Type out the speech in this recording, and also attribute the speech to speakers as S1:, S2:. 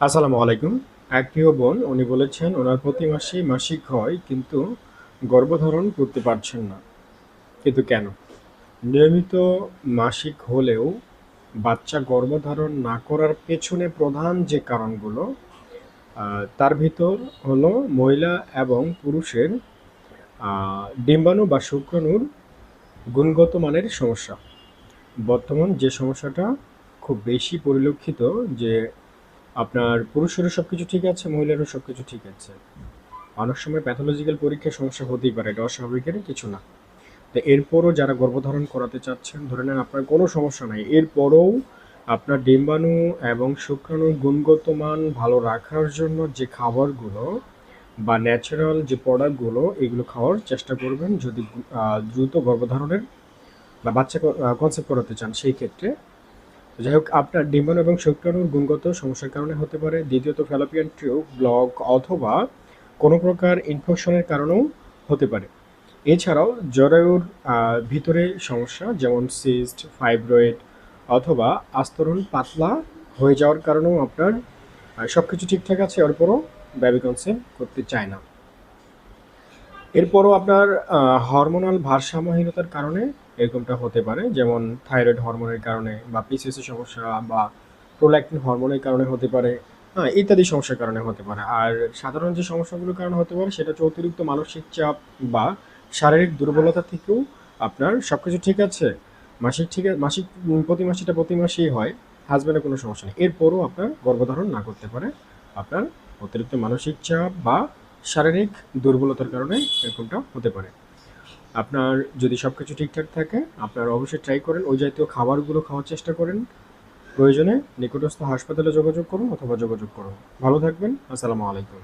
S1: আসসালামু আলাইকুম। এক প্রিয় বোন উনি বলেছেন ওনার প্রতি মাসেই মাসিক হয় কিন্তু গর্ভধারণ করতে পারছেন না। কিন্তু কেন? নিয়মিত মাসিক হলেও বাচ্চা গর্ভধারণ না করার পেছনে প্রধান যে কারণগুলো তার ভিতর হলো মহিলা এবং পুরুষের ডিম্বাণু বা শুক্রাণুর গুণগত মানের সমস্যা। বর্তমান যে সমস্যাটা খুব বেশি পরিলক্ষিত যে আপনার পুরুষেরও সবকিছু ঠিক আছে, মহিলারও সবকিছু ঠিক আছে। অনেক সময় প্যাথোলজিক্যাল পরীক্ষায় সমস্যা হতেই পারে, এটা অস্বাভাবিকের কিছু না। তো এরপরও যারা গর্ভধারণ করাতে চাচ্ছেন, ধরে নেন আপনার কোনো সমস্যা নাই, এরপরও আপনার ডিম্বাণু এবং শুক্রাণুর গুণগত মান ভালো রাখার জন্য যে খাবারগুলো বা ন্যাচারাল যে প্রোডাক্টগুলো এগুলো খাওয়ার চেষ্টা করবেন যদি দ্রুত গর্ভধারণের বা বাচ্চা কনসেপ্ট করাতে চান সেই ক্ষেত্রে। যাই হোক, আপনার ডিম্বাণু এবং শুক্রাণুর গুণগত সমস্যার কারণে হতে পারে। দ্বিতীয়ত ফ্যালোপিয়ান টিউব ব্লক অথবা কোনো প্রকার ইনফেকশনের কারণেও হতে পারে। এছাড়াও জরায়ুর ভিতরে সমস্যা যেমন সিস্ট, ফাইব্রয়েড অথবা আস্তরণ পাতলা হয়ে যাওয়ার কারণেও আপনার সব কিছু ঠিকঠাক আছে, এরপরও বেবি কনসেপ্ট করতে চায় না। এরপরও আপনার হরমোনাল ভারসাম্যহীনতার কারণে এরকমটা হতে পারে, যেমন থাইরয়েড হরমোনের কারণে বা পিসিওএস এর সমস্যা বা প্রোল্যাক্টিন হরমোনের কারণে হতে পারে, হ্যাঁ, ইত্যাদি সমস্যার কারণে হতে পারে। আর সাধারণ যে সমস্যাগুলোর কারণে হতে পারে সেটা হচ্ছে অতিরিক্ত মানসিক চাপ বা শারীরিক দুর্বলতা থেকেও আপনার সব কিছু ঠিক আছে, মাসিক ঠিক আছে, মাসিক প্রতি মাসিকটা প্রতি মাসেই হয়, হাজব্যান্ডের কোনো সমস্যা নেই, এরপরও আপনার গর্ভধারণ না করতে পারে আপনার অতিরিক্ত মানসিক চাপ বা শারীরিক দুর্বলতার কারণে এরকমটা হতে পারে। আপনার যদি সব কিছু ঠিকঠাক থাকে আপনারা অবশ্যই ট্রাই করেন, ওই জাতীয় খাবারগুলো খাওয়ার চেষ্টা করেন। প্রয়োজনে নিকটস্থ হাসপাতালে যোগাযোগ করুন অথবা যোগাযোগ করুন। ভালো থাকবেন। আসসালামু আলাইকুম।